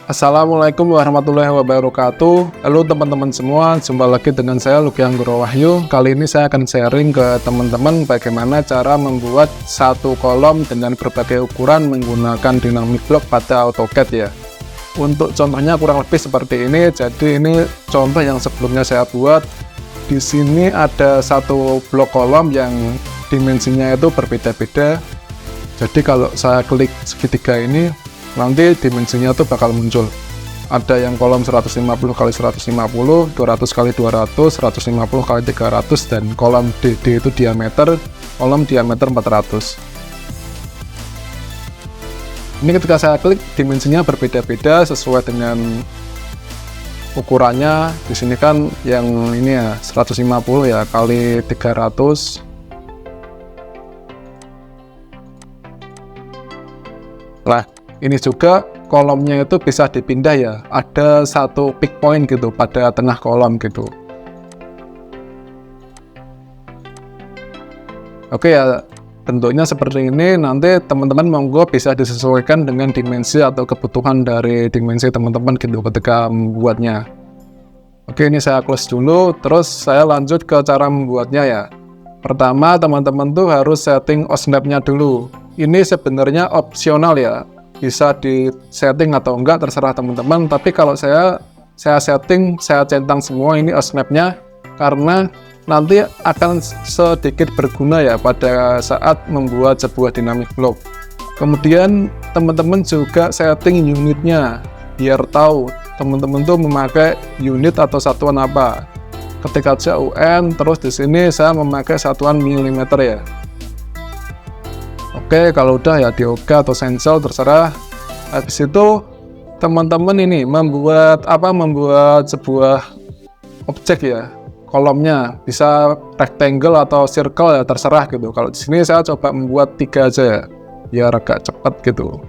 Assalamualaikum warahmatullahi wabarakatuh. Halo teman-teman semua, jumpa lagi dengan saya Luki Anggoro Wahyu. Kali ini saya akan sharing ke teman-teman bagaimana cara membuat satu kolom dengan berbagai ukuran menggunakan dynamic block pada AutoCAD ya. Untuk contohnya kurang lebih seperti ini. Jadi ini contoh yang sebelumnya saya buat. Di sini ada satu blok kolom yang dimensinya itu berbeda-beda. Jadi kalau saya klik segitiga ini, nanti dimensinya tuh bakal muncul. Ada yang kolom 150 x 150, 200 x 200, 150 x 300, dan kolom DD itu diameter, kolom diameter 400. Ini ketika saya klik, dimensinya berbeda-beda sesuai dengan ukurannya. Di sini kan yang ini ya 150 ya kali 300. Nah, ini juga kolomnya itu bisa dipindah ya, ada satu pick point gitu pada tengah kolom gitu. Oke ya, bentuknya seperti ini. Nanti teman-teman monggo bisa disesuaikan dengan dimensi atau kebutuhan dari dimensi teman-teman gitu ketika membuatnya. Oke, ini saya close dulu, terus saya lanjut ke cara membuatnya ya. Pertama, teman-teman tuh harus setting OSNAP-nya dulu. Ini sebenarnya opsional ya, bisa di setting atau enggak terserah teman-teman, tapi kalau saya setting, saya centang semua ini OSNAP-nya karena nanti akan sedikit berguna ya pada saat membuat sebuah dynamic block. Kemudian teman-teman juga setting unitnya biar tahu teman-teman tuh memakai unit atau satuan apa. Ketik aja UN, terus di sini saya memakai satuan milimeter ya. Oke, kalau udah ya di OK atau sensor terserah. Habis itu teman-teman ini membuat sebuah objek ya. Kolomnya bisa rectangle atau circle ya terserah gitu. Kalau di sini saya coba membuat 3 aja ya, biar agak cepat gitu.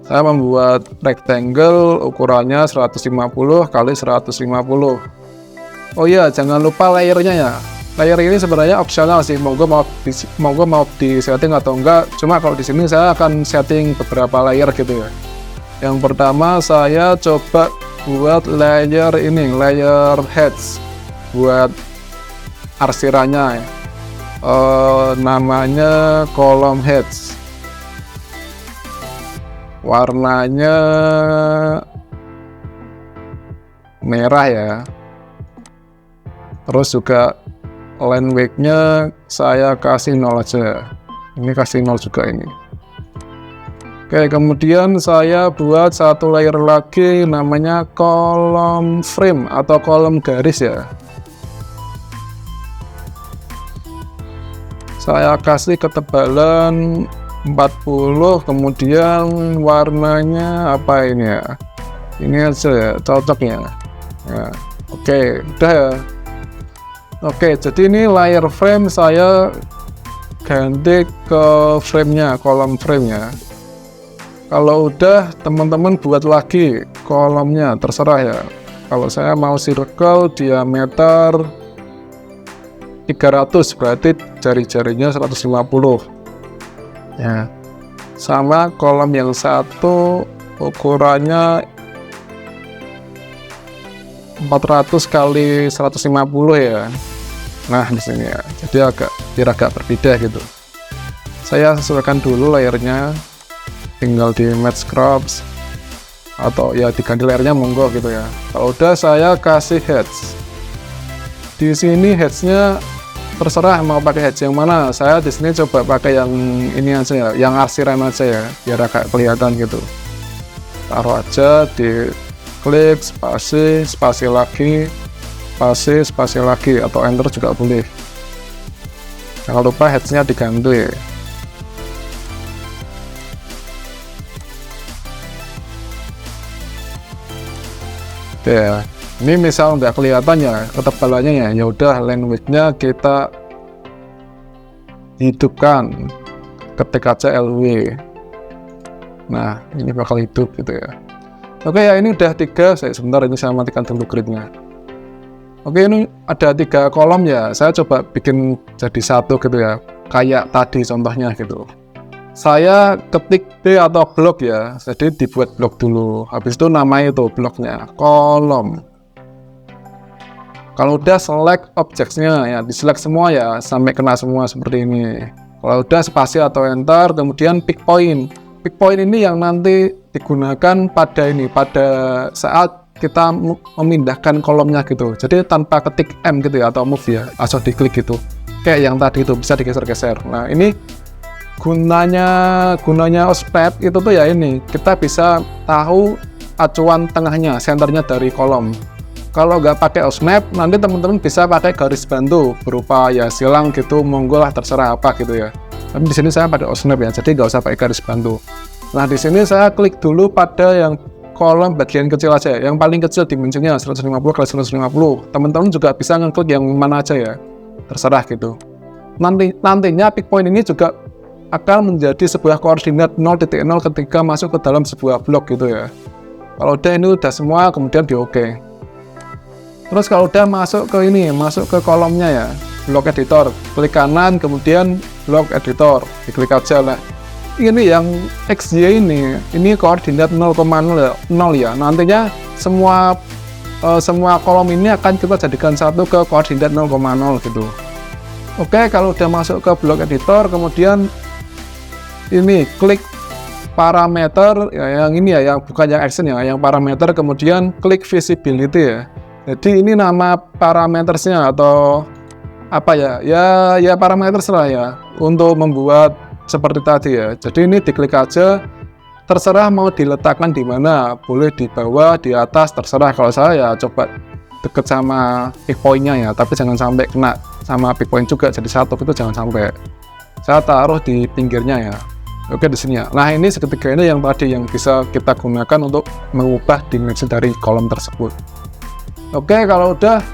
Saya membuat rectangle ukurannya 150 kali 150. Oh iya, jangan lupa layernya ya. Layer ini sebenarnya opsional sih, monggo mau di setting atau enggak. Cuma kalau di sini saya akan setting beberapa layer gitu ya. Yang pertama saya coba buat layer ini, layer heads buat arsirannya ya. Namanya kolom heads. Warnanya merah ya. Terus juga line weight-nya saya kasih 0 aja. Ini kasih 0 juga ini. Oke, kemudian saya buat satu layer lagi namanya kolom frame atau kolom garis ya. Saya kasih ketebalan 40, kemudian warnanya apa ini ya? Ini aja ya, cocok ya. Nah, oke, udah ya. Oke, jadi ini layer frame saya ganti ke frame-nya, kolom frame-nya. Kalau udah, teman-teman buat lagi kolomnya, terserah ya. Kalau saya mau circle diameter 300, berarti jari-jarinya 150. Ya. Sama kolom yang satu ukurannya 400 kali 150 ya. Nah, di sini ya. Jadi biar agak berbeda gitu. Saya sesuaikan dulu layernya. Tinggal di match crops atau ya diganti layernya monggo gitu ya. Kalau udah saya kasih heads. Di sini headsnya terserah mau pakai heads yang mana. Saya di sini coba pakai yang ini aja ya, yang arsiran aja ya, biar agak kelihatan gitu. Taruh aja di klik spasi lagi, spasi lagi, atau enter juga boleh. Jangan lupa headsnya diganti. Oke ya, ini misal nggak kelihatan ya ketebalannya ya, ya udah line width-nya kita hidupkan, ketik aja LW. Nah, ini bakal hidup gitu ya. Oke ya, ini udah 3. Sebentar, ini saya matikan dulu grid-nya. Oke, ini ada 3 kolom ya. Saya coba bikin jadi satu gitu ya, kayak tadi contohnya gitu. saya ketik D atau blok ya, jadi dibuat blok dulu, habis itu namanya itu bloknya kolom. Kalau udah select objects-nya ya, di select semua ya sampai kena semua seperti ini. Kalau udah spasi atau enter, kemudian pick point. Pick point ini yang nanti digunakan pada saat kita memindahkan kolomnya gitu. Jadi tanpa ketik M gitu ya, atau move ya, asal diklik gitu. Kayak yang tadi itu bisa digeser-geser. Nah ini gunanya osmap itu tuh ya ini, kita bisa tahu acuan tengahnya, senternya dari kolom. Kalau nggak pakai osmap, nanti teman-teman bisa pakai garis bantu berupa ya silang gitu, monggo lah terserah apa gitu ya. Tapi di sini saya pakai osmap ya, jadi nggak usah pakai garis bantu. Nah di sini saya klik dulu pada yang kolom bagian kecil aja, yang paling kecil dimensinya 150 x 150. Teman-teman juga bisa ngeklik yang mana aja ya, terserah gitu. Nantinya pick point ini juga akan menjadi sebuah koordinat 0.0 ketika masuk ke dalam sebuah blok gitu ya. Kalau udah ini udah semua, kemudian di OK. Terus kalau udah masuk ke kolomnya ya, block editor, klik kanan, kemudian block editor, diklik aja lah. Ini yang XY ini koordinat 0,0 ya. Nantinya semua kolom ini akan kita jadikan satu ke koordinat 0,0 gitu. Oke, kalau udah masuk ke block editor, kemudian ini klik parameter ya, yang ini ya, yang bukan yang action ya, yang parameter, kemudian klik visibility ya. Jadi ini nama parametersnya atau apa ya parameter lah ya, untuk membuat seperti tadi ya. Jadi ini diklik aja, terserah mau diletakkan di mana, boleh di bawah, di atas, terserah. Kalau saya ya coba deket sama pick point-nya ya, tapi jangan sampai kena sama pick point juga, jadi satu itu jangan sampai. Saya taruh di pinggirnya ya. Oke, di sini ya. Nah ini segitiga ini yang tadi yang bisa kita gunakan untuk mengubah dimensi dari kolom tersebut. Oke, kalau udah,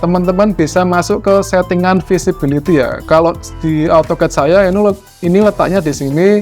teman-teman bisa masuk ke settingan visibility ya. Kalau di AutoCAD saya ini letaknya di sini.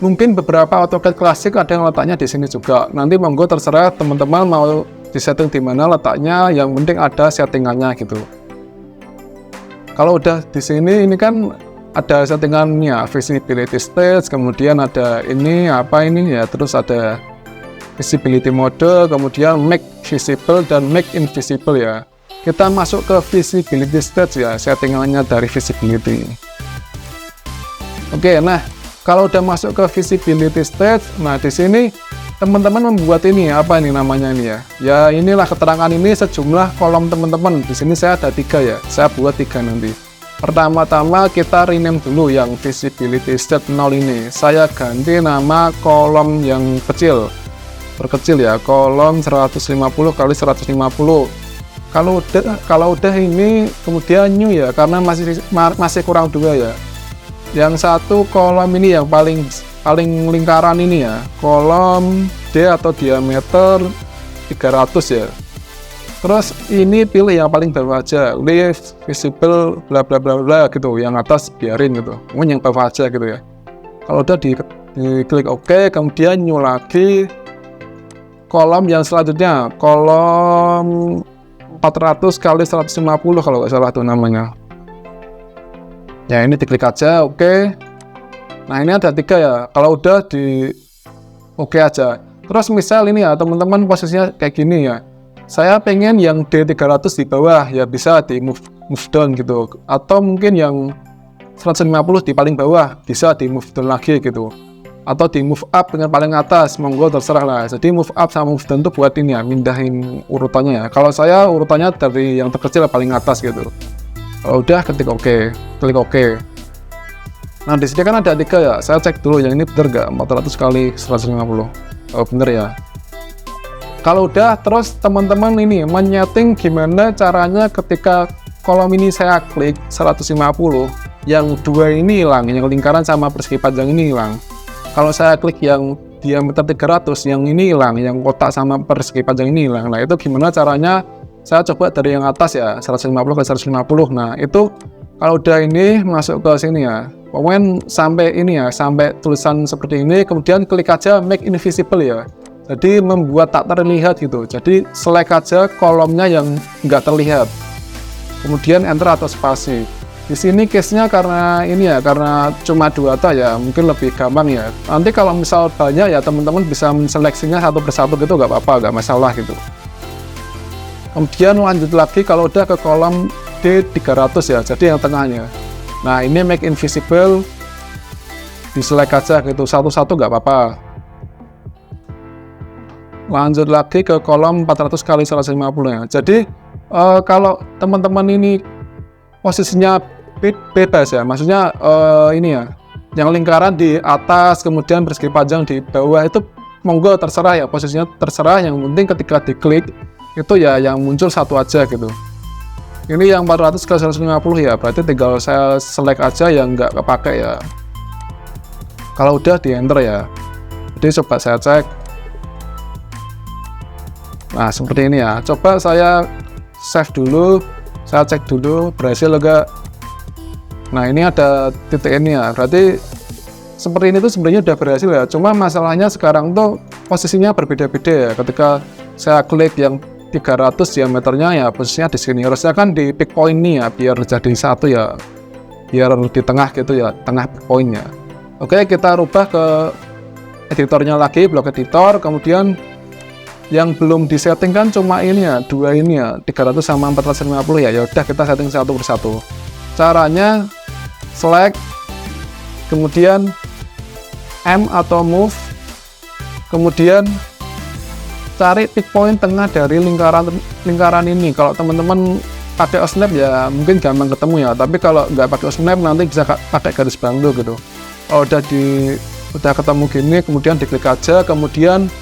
Mungkin beberapa AutoCAD klasik ada yang letaknya di sini juga. Nanti monggo terserah teman-teman mau disetting di mana letaknya. Yang penting ada settingannya gitu. Kalau udah di sini, ini kan ada settingannya, visibility stage, kemudian ada ini ya, terus ada visibility mode, kemudian make visible dan make invisible ya. Kita masuk ke visibility stage ya, settingannya dari visibility. Oke, nah kalau udah masuk ke visibility stage, nah di sini teman-teman membuat ini apa ini namanya ini ya. Ya inilah keterangan ini sejumlah kolom teman-teman. Di sini saya ada 3 ya, saya buat 3 nanti. Pertama-tama kita rename dulu yang visibility state 0 ini. Saya ganti nama kolom yang kecil, terkecil ya, kolom 150 kali 150. Kalau udah ini kemudian new ya, karena masih kurang 2 ya. Yang satu kolom ini yang paling lingkaran ini ya, kolom D atau diameter 300 ya. Terus ini pilih yang paling bawah aja, leave visible bla bla bla bla gitu, yang atas biarin gitu, yang bawah aja gitu ya. Kalau udah diklik OK, kemudian new lagi kolom yang selanjutnya, kolom 400 kali 150 kalau nggak salah tuh namanya. Ya ini diklik aja, OK. Nah ini ada 3 ya, kalau udah di OK aja. Terus misal ini ya teman-teman posisinya kayak gini ya, saya pengen yang D300 di bawah, ya bisa di move down gitu. Atau mungkin yang 150 di paling bawah, bisa di move down lagi gitu. Atau di move up dengan paling atas, monggo terserah lah. Jadi move up sama move down itu buat ini ya, mindahin urutannya ya. Kalau saya urutannya dari yang terkecil paling atas gitu. Kalau udah ketik OK, klik OK. Nah di sini kan ada 3 ya, saya cek dulu yang ini bener nggak, 400 kali 150. Oh bener ya. Kalau udah, terus teman-teman ini menyeting gimana caranya ketika kolom ini saya klik 150, yang 2 ini hilang, yang lingkaran sama persegi panjang ini hilang. Kalau saya klik yang diameter 300, yang ini hilang, yang kotak sama persegi panjang ini hilang. Nah itu gimana caranya? Saya coba dari yang atas ya, 150 ke 150. Nah itu kalau udah ini masuk ke sini ya, pokoknya sampai ini ya, sampai tulisan seperti ini, kemudian klik aja make invisible ya. Jadi membuat tak terlihat gitu. Jadi select aja kolomnya yang nggak terlihat. Kemudian enter atau spasi. Di sini case-nya karena ini ya, karena cuma 2 data ya, mungkin lebih gampang ya. Nanti kalau misal banyak ya teman-teman bisa menseleksinya satu persatu gitu, nggak apa-apa, nggak masalah gitu. Kemudian lanjut lagi kalau udah ke kolom D300 ya, jadi yang tengahnya. Nah ini make invisible, di-select aja gitu, satu-satu nggak apa-apa. Lanjut lagi ke kolom 400 kali 150 ya. Jadi kalau teman-teman ini posisinya bebas ya, maksudnya ini ya, yang lingkaran di atas kemudian persegi panjang di bawah itu monggo terserah ya, posisinya terserah, yang penting ketika diklik itu ya yang muncul satu aja gitu. Ini yang 400 ke 150 ya, berarti tinggal saya select aja yang nggak kepake ya. Kalau udah di enter ya, jadi coba saya cek. Nah seperti ini ya, coba saya save dulu, saya cek dulu berhasil enggak. Nah ini ada titik ini ya, berarti seperti ini tuh sebenarnya udah berhasil ya, cuma masalahnya sekarang tuh posisinya berbeda-beda ya. Ketika saya klik yang 300 diameternya ya posisinya di sini, harusnya kan di pick point nih ya, biar jadi satu ya, biar di tengah gitu ya, tengah pick pointnya. Oke, kita rubah ke editornya lagi, blok editor, kemudian yang belum disetting kan cuma ini ya, 2 ini ya, 300 sama 450 ya. Ya udah kita setting satu persatu. Caranya select, kemudian M atau move, kemudian cari pick point tengah dari lingkaran ini. Kalau teman-teman pakai Osnap ya mungkin gampang ketemu ya, tapi kalau nggak pakai Osnap nanti bisa pakai garis bantu gitu. Kalau udah ketemu gini, kemudian diklik aja, kemudian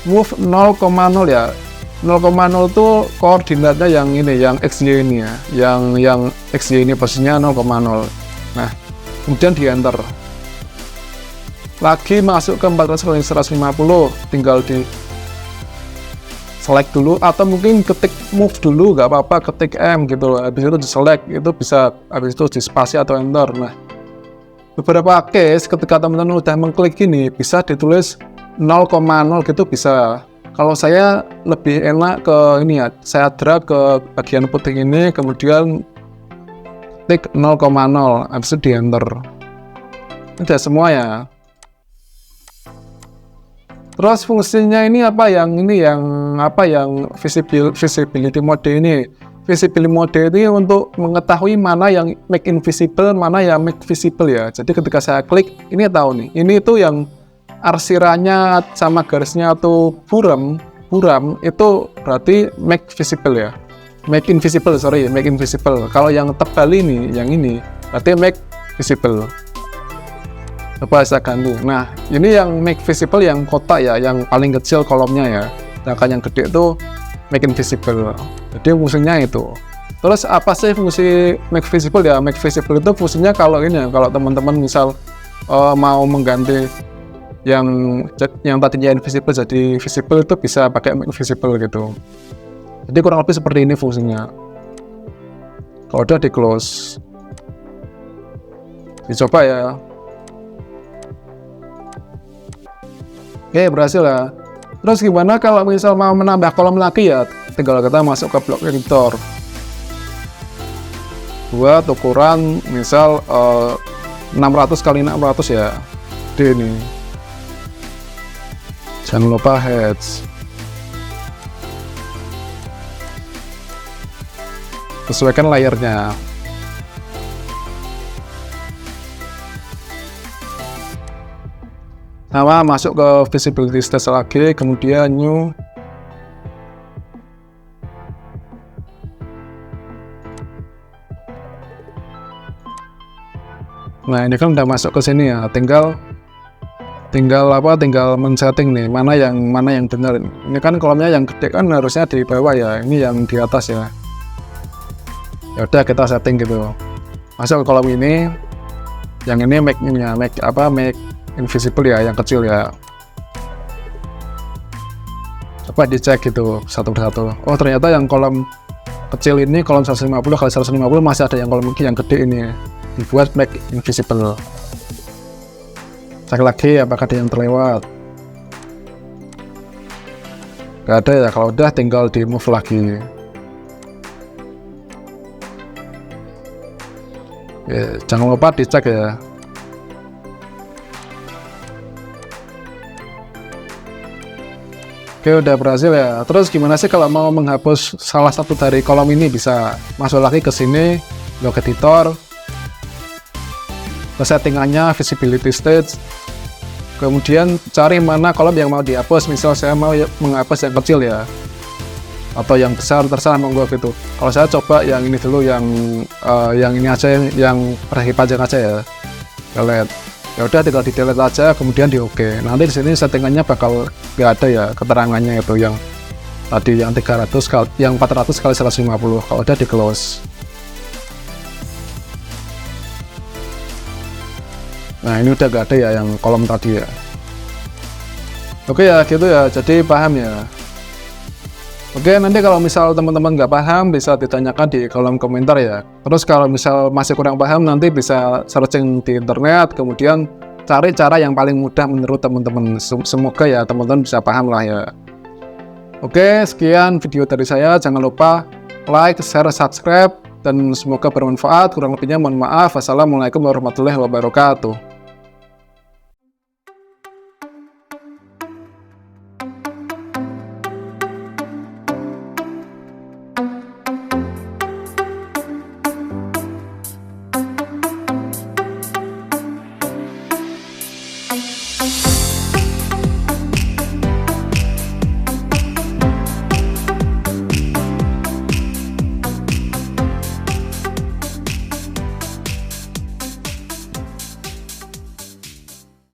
move 0,0 ya. 0,0 itu koordinatnya yang ini, yang XY ini ya, yang XY ini posisinya 0,0. Nah kemudian di enter lagi, masuk ke 400 kali 150, tinggal di select dulu, atau mungkin ketik move dulu nggak apa-apa, ketik M gitu, habis itu di select, itu bisa habis itu di spasi atau enter. Nah beberapa case ketika teman-teman udah mengklik gini bisa ditulis 0,0 gitu bisa. Kalau saya lebih enak ke ini ya, saya drag ke bagian putih ini, kemudian ketik 0,0, habis itu di enter. Udah semua ya. Terus fungsinya ini apa, yang visibility mode ini. Visibility mode ini untuk mengetahui mana yang make invisible, mana yang make visible ya. Jadi ketika saya klik, ini tahu nih, ini itu yang arsirannya sama garisnya atau buram itu berarti make visible ya, make invisible. Kalau yang tebal ini, yang ini berarti make visible. Coba saya ganti. Nah ini yang make visible yang kotak ya, yang paling kecil kolomnya ya, sedangkan yang gede itu make invisible. Jadi fungsinya itu. Terus apa sih fungsi make visible ya? Make visible itu fungsinya kalau ini ya, kalau teman-teman misal mau mengganti yang tadinya invisible jadi visible, itu bisa pakai make visible gitu. Jadi kurang lebih seperti ini fungsinya. Kalau udah di close, dicoba ya. Oke, berhasil ya. Terus gimana kalau misal mau menambah kolom lagi ya, tinggal kita masuk ke blok editor, buat ukuran misal 600 kali 600 ya, D ini. Jangan lupa heads, sesuaikan layernya. Sama masuk ke visibility stage lagi, kemudian new. Nah ini kan udah masuk ke sini ya, tinggal men-setting nih mana yang benar. Ini kan kolomnya yang gede kan harusnya di bawah ya, ini yang di atas ya. Ya udah kita setting gitu. Masuk ke kolom ini, yang ini make invisible ya, yang kecil ya. Coba dicek gitu satu persatu. Oh ternyata yang kolom kecil ini, kolom 150 kali 150 masih ada yang kolom yang gede ini, dibuat make invisible. Cek lagi apakah ada yang terlewat. Gak ada ya, kalau udah tinggal di move lagi. Ya, jangan lupa dicek ya. Oke, udah berhasil ya. Terus gimana sih kalau mau menghapus salah satu dari kolom ini? Bisa masuk lagi ke sini, log editor, ke settingannya, visibility stage, kemudian cari mana kolom yang mau dihapus. Misal saya mau menghapus yang kecil ya, atau yang besar, terserah monggo gitu. Kalau saya coba yang ini dulu, yang ini aja, yang persegi panjang aja ya. Kita lihat. Ya udah, tinggal di delete aja, kemudian di oke. Nanti di sini settingannya bakal nggak ada ya keterangannya itu, yang tadi yang 300 kali, yang 400 kali 150. Kalau udah di close. Nah, ini udah nggak ada ya yang kolom tadi ya. Oke ya, gitu ya. Jadi paham ya. Oke, nanti kalau misal teman-teman nggak paham bisa ditanyakan di kolom komentar ya. Terus kalau misal masih kurang paham, nanti bisa searching di internet, kemudian cari cara yang paling mudah menurut teman-teman. Semoga ya teman-teman bisa paham lah ya. Oke, sekian video dari saya. Jangan lupa like, share, subscribe, dan semoga bermanfaat. Kurang lebihnya mohon maaf. Wassalamualaikum warahmatullahi wabarakatuh.